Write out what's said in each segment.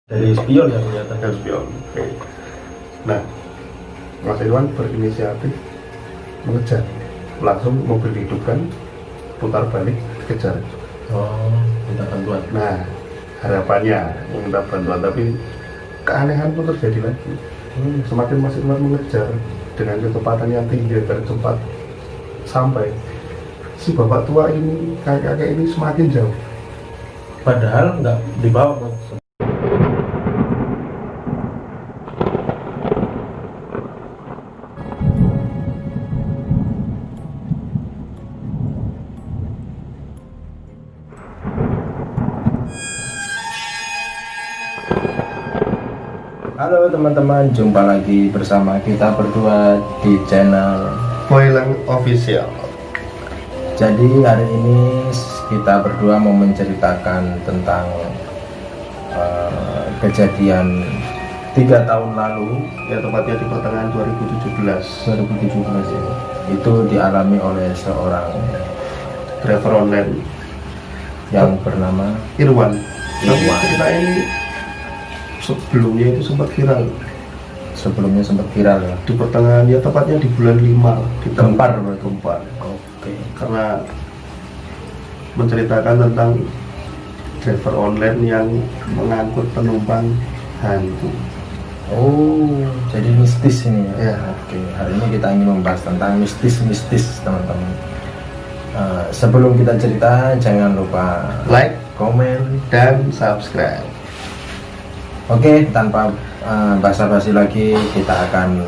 Dari spion ya ternyata. Dari spion. Oke. Nah, Mas Irwan berinisiatif mengejar, langsung mobil dihidupkan, putar balik, kejar. Oh, minta bantuan. Nah, harapannya minta bantuan, tapi keanehan pun terjadi lagi. Semakin Mas Irwan mengejar dengan kecepatan yang tinggi agar cepat sampai, si bapak tua ini, kakek-kakek ini semakin jauh. Padahal nggak dibawa, Mas. Halo teman-teman, jumpa lagi bersama kita berdua di channel Boylang Official. Jadi hari ini kita berdua mau menceritakan tentang kejadian 3 tahun lalu, Ya, tepatnya di pertengahan 2017 ya. Itu dialami oleh seorang driver online yang bernama Irwan. Tapi Irwan. cerita ini sebelumnya itu sempat viral Sebelumnya sempat viral ya. di pertengahan, ya tepatnya di bulan 5 di tahun Gempar. Gempar. Oke. Karena menceritakan tentang driver online yang mengangkut penumpang hantu. Oh, jadi mistis ini ya. Ya. Oke, hari ini kita ingin membahas tentang mistis teman-teman. Sebelum kita cerita, jangan lupa Like, komen. dan subscribe. Oke, tanpa basa-basi lagi, kita akan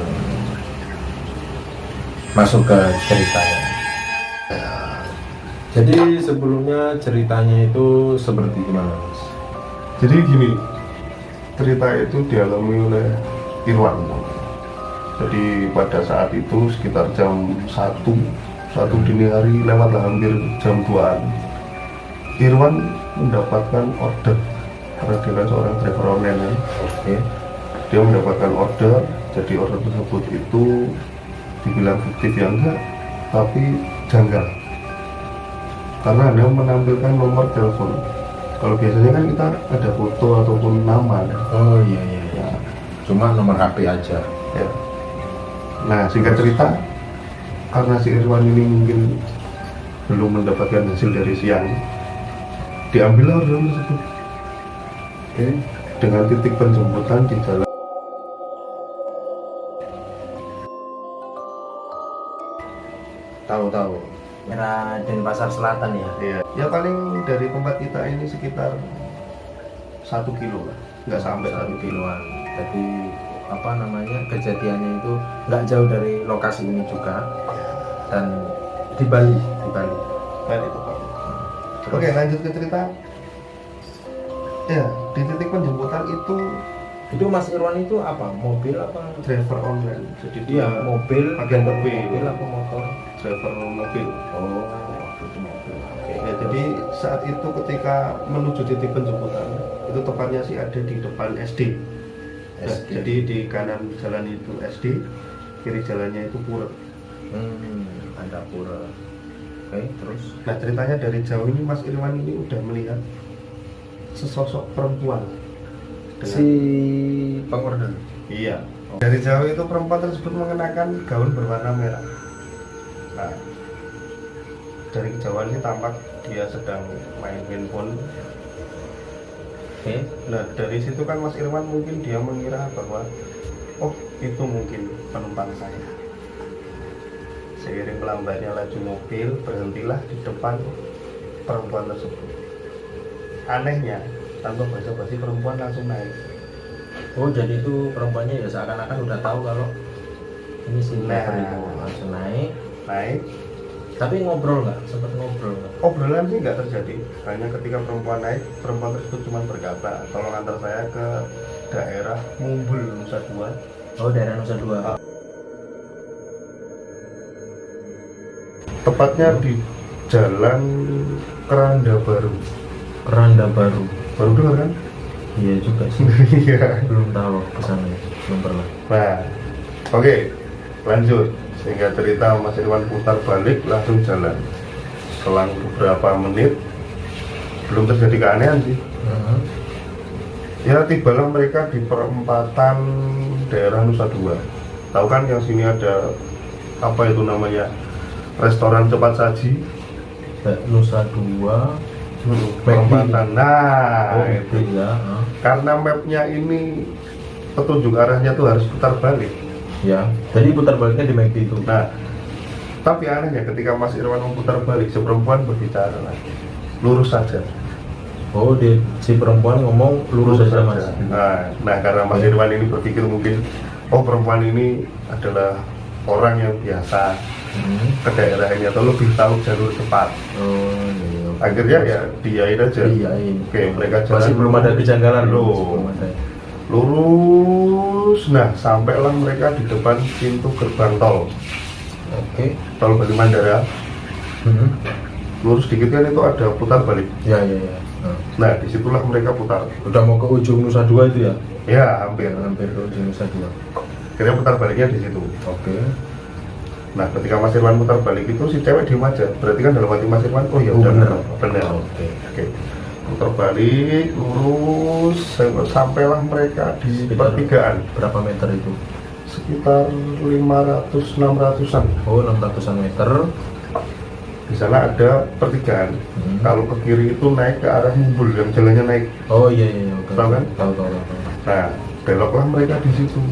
masuk ke ceritanya. Jadi sebelumnya ceritanya itu seperti gimana, Mas? Jadi gini, cerita itu dialami oleh Irwan. Jadi pada saat itu sekitar jam 1 dini hari, lewatlah hampir jam 2-an, Irwan mendapatkan order, karena dia kan seorang driver online kan. Oke. Dia mendapatkan order, jadi order tersebut itu dibilang fiktif ya enggak, tapi janggal, karena hanya menampilkan nomor telepon. Kalau biasanya kan kita ada foto ataupun nama ya. Oh iya. Cuma nomor HP aja. Ya. Nah, singkat cerita, karena si Irwan ini mungkin belum mendapatkan hasil dari siang, diambil order tersebut. Oke, dengan titik penjemputan di jalan. Tahu. Era Denpasar Selatan ya. Iya. Ya paling dari tempat kita ini sekitar 1 kilo lah, nggak sampai 1 kiloan. Jadi apa namanya, kejadiannya itu nggak jauh dari lokasi ini juga, dan di Bali. Bali itu Pak. Oke, lanjut ke cerita. Ya, di titik penjemputan itu Mas Irwan itu apa? Mobil apa? driver online. Jadi Iya, dia mobil. pakai mobil. Mobil apa motor? driver mobil. Oh, waktu itu mobil. Oke. Ya, jadi saat itu ketika menuju titik penjemputan, itu tepatnya sih ada di depan SD. Nah, SD. jadi di kanan jalan itu SD, kiri jalannya itu pura. Ada pura. Oke, terus. Nah, ceritanya dari jauh ini Mas Irwan ini udah melihat sesosok perempuan. Si pengorder. Iya. Dari jauh itu perempuan tersebut mengenakan gaun berwarna merah. Nah, dari kejauhan ini tampak dia sedang main handphone. Oke. Nah, dari situ kan Mas Irwan mungkin dia mengira bahwa oh, itu mungkin penumpang saya. Seiring melambatnya laju mobil, berhentilah di depan perempuan tersebut. Anehnya, tanpa basa-basi perempuan langsung naik. Oh, jadi itu perempuannya ya seakan-akan udah tahu kalau ini si driver itu langsung naik. Tapi ngobrol nggak? Sempat ngobrol nggak? Obrolan sih nggak terjadi. Hanya ketika perempuan naik, perempuan tersebut cuma berkata, tolong antar saya ke daerah Mumbul, Nusa Dua. Oh, daerah Nusa Dua. Tepatnya di Jalan Keranda Baru. Keranda Baru. Baru dengar kan? Iya juga sih. Iya. Belum tahu kesana, belum pernah. Nah, oke, lanjut. Sehingga cerita Mas Irwan putar balik langsung jalan. Selang beberapa menit belum terjadi keanehan sih. Ya tibalah mereka di perempatan daerah Nusa Dua. Tahu kan yang sini ada apa itu namanya, restoran cepat saji Nusa Dua perempatan. Nah itu ya. Karena mapnya ini petunjuk arahnya tuh harus putar balik Ya, jadi putar baliknya di McD itu. Nah tapi anehnya ketika Mas Irwan memutar balik, si perempuan berbicara lagi, lurus saja. Oh, si perempuan ngomong lurus saja Mas. Nah karena Mas Irwan ini berpikir mungkin, oh perempuan ini adalah orang yang biasa ke daerah ini atau lebih tahu jalur cepat. Oh, iya. Akhirnya ya diain aja. Diain. Oke, mereka jalan. Masih belum ada kejanggalan loh. Lurus, nah sampailah mereka di depan pintu gerbang tol. Oke. Tol Bali Mandara. Lurus dikit kan itu ada putar balik. Ya. Nah disitulah mereka putar. Udah mau ke ujung Nusa Dua itu ya? Ya hampir ke ujung Nusa Dua. Akhirnya putar baliknya di situ. Oke. Nah ketika Mas Irwan putar balik itu si cewek diem aja. Berarti kan dalam hati Mas Irwan, oh ya udah benar. Oke. Putar balik lurus sampailah mereka di pertigaan. Berapa meter itu? Sekitar 500-600an. Oh, 600an meter. Di sana ada pertigaan. Kalau ke kiri itu naik ke arah Mumbul yang jalannya naik. Oh iya. Tahu kan? Tahu. Nah beloklah mereka di situ.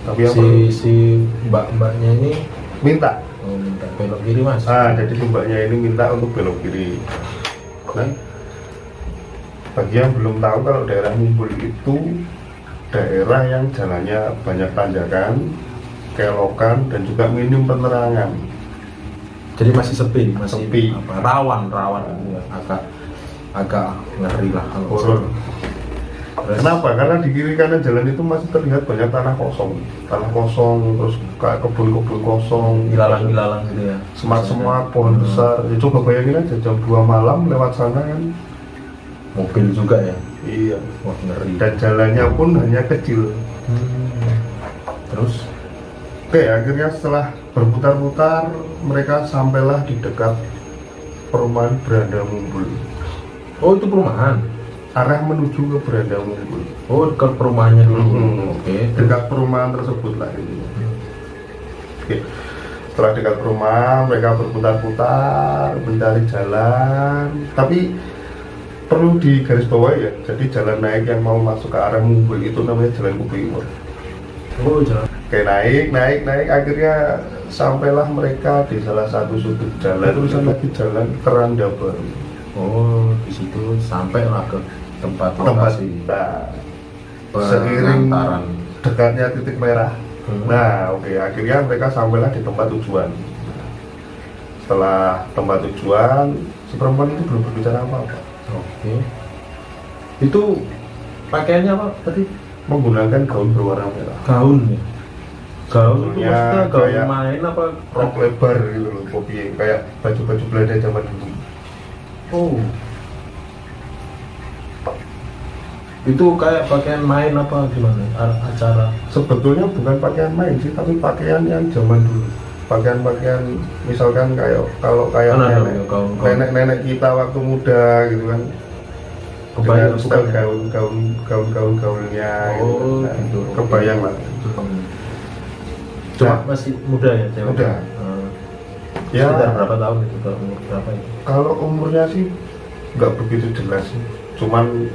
Tapi yang si mbaknya ini minta. Oh, minta belok kiri Mas. Jadi si mbaknya ini minta untuk belok kiri. Nah bagi yang belum tahu, kalau daerah Mumbul itu daerah yang jalannya banyak tanjakan, kelokan, dan juga minim penerangan. Jadi masih sepi, sepi. Rawan ya. agak ngeri lah kalau horor. Kenapa? Karena di kiri kanan jalan itu masih terlihat banyak tanah kosong, terus kayak kebun-kebun kosong, ilalang gitu ya. Semak-semak, pohon besar. Ya, coba bayangin aja jam 2 malam lewat sana kan. Mobil juga ya. Iya. Wah ngeri. Dan jalannya pun hanya kecil. Terus? Oke, akhirnya setelah berputar-putar mereka sampailah di dekat perumahan Beranda Mumbul. Oh itu perumahan? Arah menuju ke Beranda Mumbul. Oh dekat perumahannya dulu. Oke. Dekat perumahan tersebut lah ini. Oke. Setelah dekat perumahan mereka berputar-putar mencari jalan. Tapi perlu digarisbawahi ya. Jadi jalan naik yang mau masuk ke arah Mumbul itu namanya Jalan Kupiwur. Oh jalan. Oke, naik akhirnya sampailah mereka di salah satu sudut jalan. Terusan lagi jalan Keranda Baru. Oh di situ sampailah ke tempat lokasi. Seiring dekatnya titik merah. Nah oke, akhirnya mereka sampailah di tempat tujuan. Setelah tempat tujuan, si perempuan itu belum berbicara apa-apa. Oke. Itu pakaiannya apa tadi? Menggunakan gaun berwarna merah. Gaun ya? Gaun itu maksudnya gaun kayak main apa? Rok lebar gitu loh, kopi kayak baju-baju Belanda zaman dulu. Oh. Itu kayak pakaian main apa gimana? Acara? Sebetulnya bukan pakaian main sih, tapi pakaian yang zaman dulu. Pakaian-pakaian misalkan kayak kalau kayak nenek-nenek kita waktu muda gitu kan. Dengan style gaun-gaunnya gitu. Nah, gitu. Kebayang lah. Cuma masih muda ya cewek? Muda. Ya. Sekitar berapa tahun itu? Umur berapa itu? Kalau umurnya sih nggak begitu jelas sih. Cuman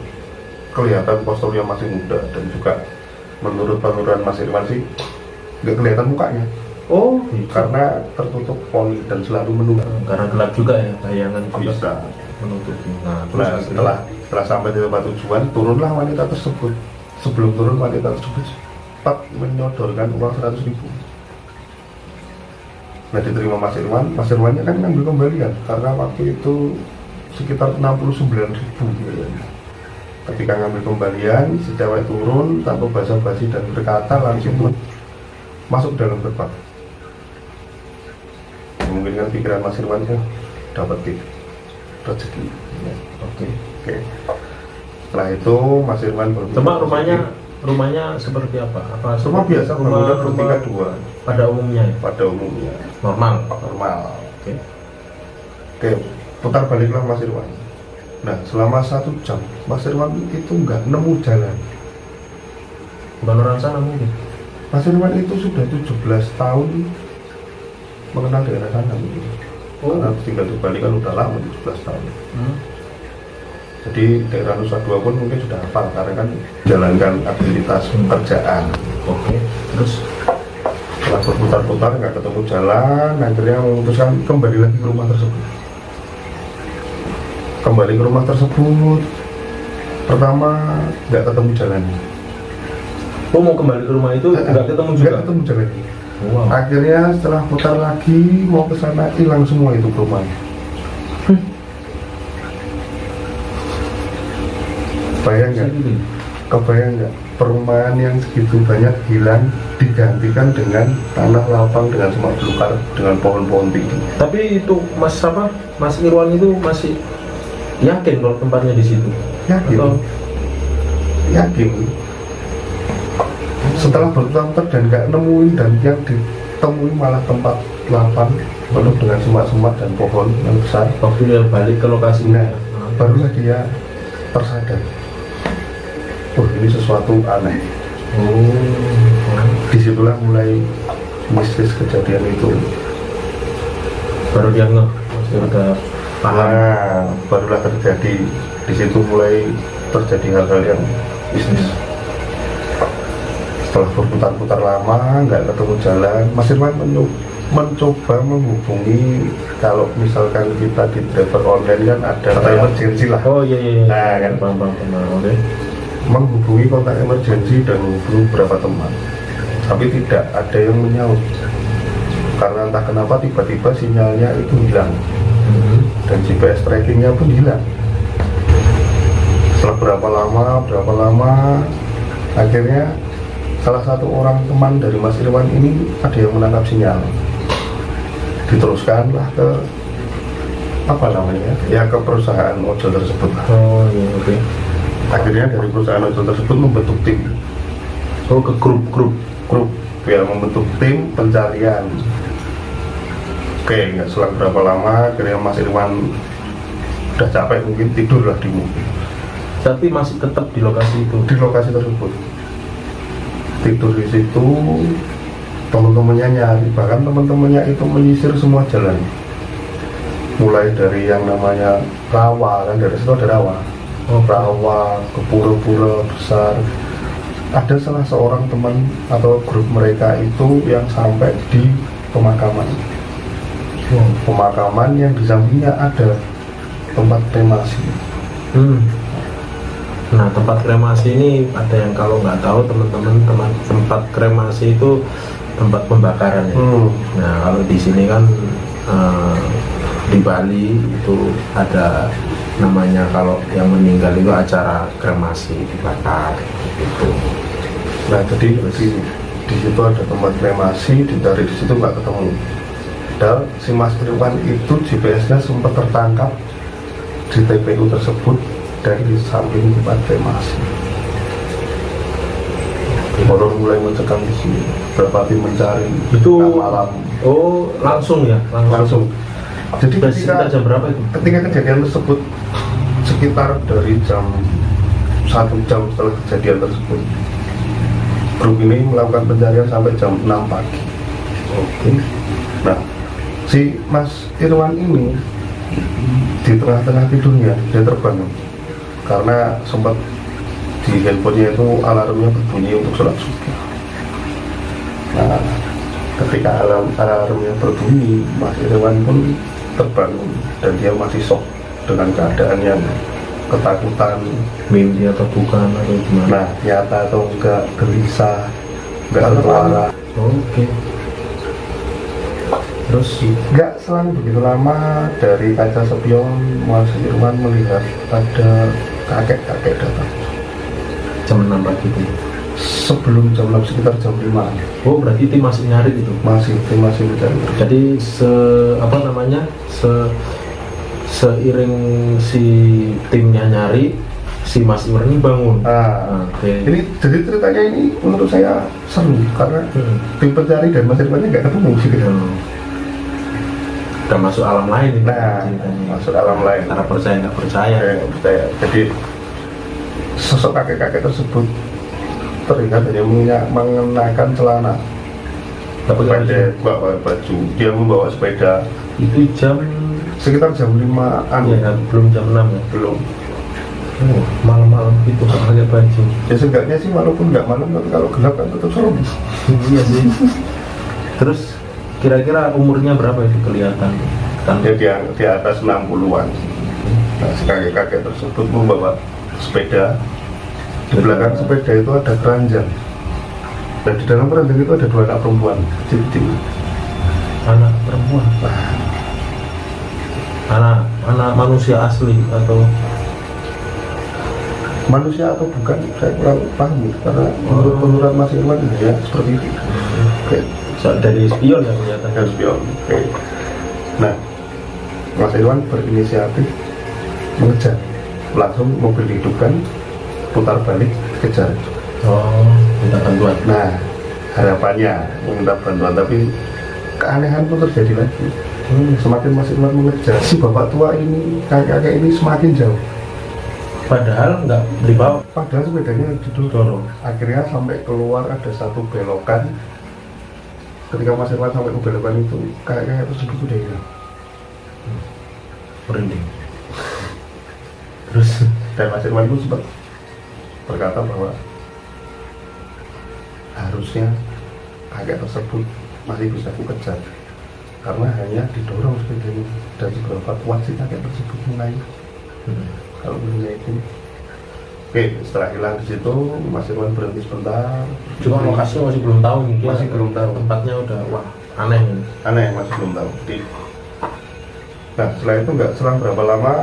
kelihatan posturnya masih muda dan juga menurut penurunan Mas Irwan sih nggak kelihatan mukanya. Oh, gitu. Karena tertutup poni dan selalu menunggu. Karena gelap juga ya, bayangan juga bisa menutupi. Nah, setelah sampai di tempat tujuan, turunlah wanita tersebut. Sebelum turun, wanita tersebut sempat menyodorkan uang 100.000. Nah, diterima Mas Irwannya kan ngambil kembalian karena waktu itu sekitar 69.000 ya. Ketika ngambil kembalian, si cewek turun tanpa basa-basi dan berkata langsung masuk dalam gerbang. Mungkin kan pikiran Mas Irwan ya dapat rezeki. Ya. Oke. Setelah itu Mas Irwan berpikir. Cuma rumahnya seperti apa? Rumah biasa, rumah bertingkat 2. Pada umumnya. Pada umumnya. Normal. Oke. Putar baliklah Mas Irwan. Nah, selama 1 jam Mas Irwan itu nggak nemu jalan. Bukan orang sana mungkin. Mas Irwan itu sudah 17 tahun mengenal daerah sana mungkin. Karena tinggal di Bali kan udah lama, 17 tahun. Jadi daerah Nusa Dua pun mungkin sudah hafal karena kan menjalankan aktivitas pekerjaan. Oke. Terus setelah berputar-putar nggak ketemu jalan, akhirnya memutuskan kembali lagi ke rumah tersebut. Kembali ke rumah tersebut, pertama nggak ketemu jalannya. Oh, mau kembali ke rumah itu nggak ketemu juga? Nggak ketemu jalannya. Wow. Akhirnya setelah putar lagi mau ke sana, hilang semua itu rumahnya. Bayang nggak? Kebayang nggak? Perumahan yang segitu banyak hilang digantikan dengan tanah lapang dengan semak belukar dengan pohon-pohon tinggi. Tapi itu Mas Irwan itu masih yakin kalau tempatnya di situ? Yakin. Atau? Yakin. Setelah berputar dan nggak nemuin, dan yang ditemui malah tempat lapang penuh dengan semak-semak dan pohon yang besar. Waktu dia balik ke lokasi, nah, barulah dia tersadar. Ini sesuatu aneh. Disitulah mulai mistis kejadian itu. Baru dia ngeh, udah paham. Nah, barulah terjadi. Di situ mulai terjadi hal-hal yang mistis. Setelah berputar-putar lama, nggak ketemu jalan, Mas Irwan mencoba menghubungi. Kalau misalkan kita di driver online kan ada kontak emergency lah. Oh iya. Nah kan, paham. Oke. Menghubungi kontak emergency dan menghubungi beberapa teman, tapi tidak ada yang menyaut karena entah kenapa tiba-tiba sinyalnya itu hilang dan GPS trackingnya pun hilang. Setelah berapa lama akhirnya salah satu orang teman dari Mas Irwan ini ada yang menangkap sinyal, diteruskanlah ke ke perusahaan ojol tersebut. Oh iya, oke. Akhirnya dari perusahaan ojol tersebut membentuk tim. Oh, ke grup Ya, membentuk tim pencarian. Oke, nggak selang berapa lama akhirnya Mas Irwan udah capek, mungkin tidurlah di mobil. Tapi masih tetap di lokasi itu? Di lokasi tersebut tidur di situ. Teman-temannya nyari, bahkan teman-temannya itu menyisir semua jalan, mulai dari yang namanya rawa, kan dari situ ada rawa. Rawa, ke pura-pura besar. Ada salah seorang teman atau grup mereka itu yang sampai di pemakaman. Pemakaman yang di sampingnya ada tempat kremasi. Nah, tempat kremasi ini ada yang kalau nggak tahu teman-teman, tempat kremasi itu tempat pembakaran ya. Nah, kalau di sini kan di Bali itu ada namanya, kalau yang meninggal itu acara kremasi, dibakar gitu. Nah, jadi di situ ada tempat kremasi, dicari di situ nggak ketemu. Dan si Mas Irwan itu GPS-nya sempat tertangkap di TPU tersebut dari samping tempat kremasi. Orang mulai mencekam di sini, berapa tim mencari itu malam. Oh, langsung ya? Langsung. Jadi ketika jam berapa itu? Ketika kejadian tersebut, sekitar dari jam 1 jam setelah kejadian tersebut, grup ini melakukan pencarian sampai jam 6 pagi. Oke. Nah, si Mas Irwan ini di tengah-tengah tidurnya dia terbangun karena sempat di handphonenya itu alarmnya berbunyi untuk sholat subuh. Nah, ketika alarmnya berbunyi, Mas Irwan pun terbangun dan dia masih shock dengan keadaan yang ketakutan, mimpi atau bukan atau gimana? Nah, nyata atau enggak, gelisah, enggak suara. Oke. Terus enggak selang begitu lama, dari kaca spion Mas Irwan melihat ada kakek-kakek datang. Jam 6 pagi itu? Sebelum jam 6, sekitar jam 5. Oh, berarti tim masih nyari itu? Tim masih mencari. Jadi seiring si timnya nyari, si Mas Irwan ini bangun. Ini jadi ceritanya ini menurut saya seru karena tim pencari dan Mas Irwan nggak ketemu gitu. udah masuk alam lain ini Nah, ceritanya. masuk alam lain. Antara percaya nggak percaya. Saya nggak percaya. Jadi sosok kakek-kakek tersebut terlihat hanya mengenakan celana, Nggak pakai baju. pendek, nggak pakai baju. Dia membawa sepeda Itu jam sekitar jam 5-an. ya, belum jam 6 ya. Belum. Oh, malam-malam itu nggak pakai baju. Ya seenggaknya sih walaupun nggak malam, tapi kalau gelap kan tetap serem. Iya sih. Terus kira-kira umurnya berapa itu kelihatan? Kan Dia di atas 60-an. Nah, si kakek-kakek tersebut membawa sepeda. Di belakang sepeda itu ada keranjang. Dan di dalam keranjang itu ada 2 anak perempuan kecil-kecil. anak perempuan. Anak manusia asli atau Manusia atau bukan, saya kurang paham karena menurut penurunan Mas Irwan ya seperti itu. Oke. dari spion yang kelihatan. Harus spion. Oke. Nah, Mas Irwan berinisiatif mengejar, langsung mobil dihidupkan, putar balik, kejar. Oh, minta bantuan. Nah, harapannya meminta bantuan, tapi keanehan pun terjadi lagi. Semakin Mas Irwan mengejar, si bapak tua ini, kakek-kakek ini semakin jauh. Padahal nggak dibawa. Padahal sepedanya didorong. Akhirnya sampai keluar ada satu belokan. Ketika Mas Irwan sampai ke belokan itu, kakek-kakek tersebut udah hilang. Merinding. Terus Dan Mas Irwan itu sempat berkata bahwa harusnya kakek tersebut masih bisa aku kejar karena hanya didorong sepedanya. Dan seberapa kuat sih kakek tersebut mulai kalau begini itu. Oke, setelah hilang di situ Mas Irwan berhenti sebentar. cuma lokasinya masih belum tahu nih. Dia Masih belum tahu. Tempatnya udah wah aneh ini. Aneh, masih belum tahu. Nah, setelah itu nggak selang berapa lama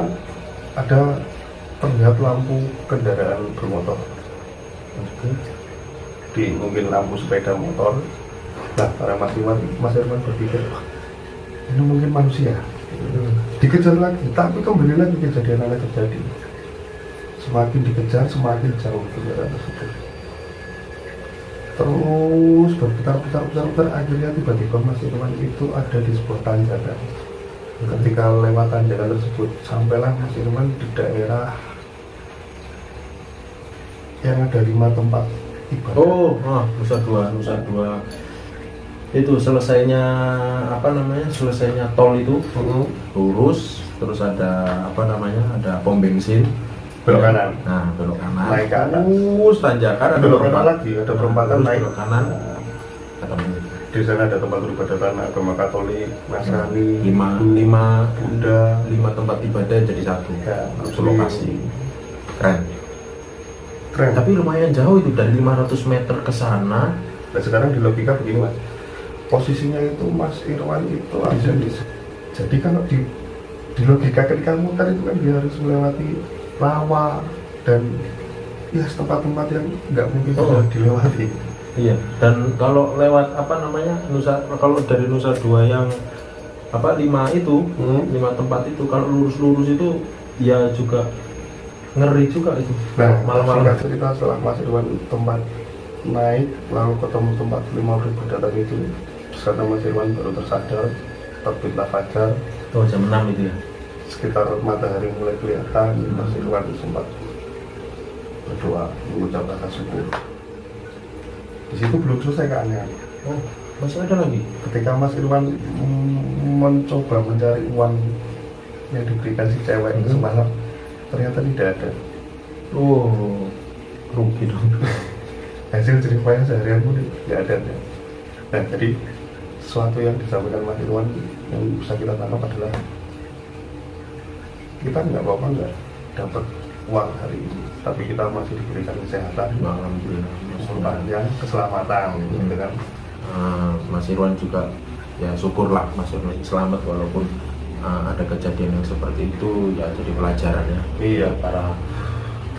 ada terlihat lampu kendaraan bermotor. Di mungkin lampu sepeda motor. Nah, para Mas Irwan berpikir, wah, ini mungkin manusia. Dikejar lagi, tapi kembali lagi kejadian aneh terjadi. Semakin dikejar, semakin jauh kendaraan tersebut. Terus berputar-putar, akhirnya tiba-tiba Mas Irwan itu ada di sebuah tanjakan. Ketika lewat tanjakan tersebut, sampailah Mas Irwan di daerah yang ada 5 tempat ibadah. Oh, Nusa Dua. Itu selesainya selesainya tol itu lurus, terus ada ada pom bensin, belok kanan. Nah, belok kanan. Naik ke atas. Terus tanjakan ada Belok kanan perempatan. lagi, ada perempatan Terus naik. belok kanan. Nah, Ketemu. di sana ada tempat peribadatan agama Katolik, Nasrani, lima Buddha. tempat ibadah jadi satu. Ya, Satu lokasi. Keren. Keren. Tapi lumayan jauh itu, dari 500 meter ke sana. Nah, sekarang di logika begini Mas, posisinya itu Mas Irwan itu ada di. Jadi kalau di logika ketika muter itu kan dia harus melewati rawa dan ya tempat-tempat yang nggak mungkin bisa dilewati. Iya. Dan kalau lewat kalau dari Nusa Dua yang 5 itu, 5 tempat itu, kalau lurus itu ya juga ngeri juga itu. Nah, malam-malam. singkat cerita setelah Mas Irwan tempat naik lalu ketemu tempat 5 peribadatan itu, karena Mas Irwan baru tersadar terbitlah fajar. Oh, jam 6 itu ya. Sekitar matahari mulai kelihatan, Mas Irwan sempat berdoa mengucap kata syukur. Di situ belum selesai keanehan. Oh, masih ada lagi. Ketika Mas Irwan mencoba mencari uang yang diberikan si cewek semalam, ternyata tidak ada. Oh, rugi dong. Hasil jeripaya seharian pun tidak ada. Nah, jadi sesuatu yang disampaikan Mas Irwan yang bisa kita tangkap adalah kita nggak apa-apa nggak dapat uang hari ini, tapi kita masih diberikan kesehatan, Alhamdulillah. umur panjang, keselamatan, gitu kan. Mas Irwan juga ya syukurlah Mas Irwan selamat walaupun ada kejadian yang seperti itu, ya jadi pelajaran ya. Iya, Para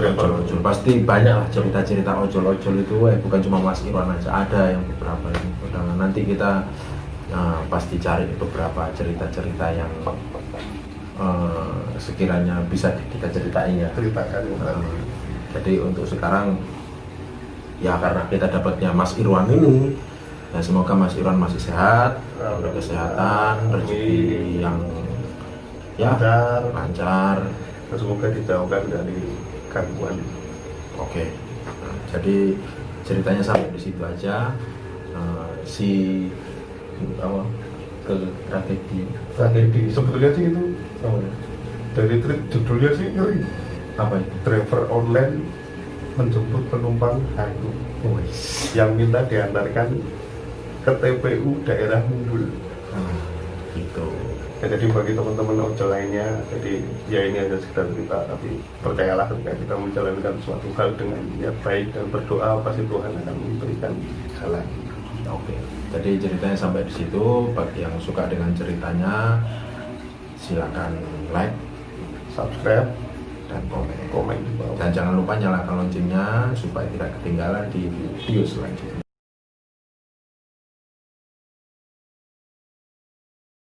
ojol-ojol pasti banyak lah cerita-cerita ojol-ojol itu, bukan cuma Mas Irwan aja, ada yang beberapa ini. Udah, nanti kita pasti cari beberapa cerita-cerita yang sekiranya bisa kita ceritain ya. Ceritakan Jadi untuk sekarang ya karena kita dapatnya Mas Irwan ini, Dan semoga Mas Irwan masih sehat, diberi kesehatan, rezeki yang lancar. Dan semoga dijauhkan dari gangguan. Oke. Nah, jadi ceritanya sampai di situ aja. Si ke tragedi Sebetulnya sih itu dari judulnya sih ngeri. apa itu? Driver online menjemput penumpang hantu yang minta diantarkan ke TPU daerah Mumbul. Gitu. Ya, jadi bagi teman-teman ojol lainnya, jadi ya ini hanya sekedar cerita, tapi percayalah ketika kita menjalankan suatu hal dengan niat baik dan berdoa, pasti Tuhan akan memberikan jalan. Oke. Jadi ceritanya sampai di situ. Bagi yang suka dengan ceritanya, silakan like, Subscribe dan komen. komen di bawah. Dan jangan lupa nyalakan loncengnya supaya tidak ketinggalan di video selanjutnya.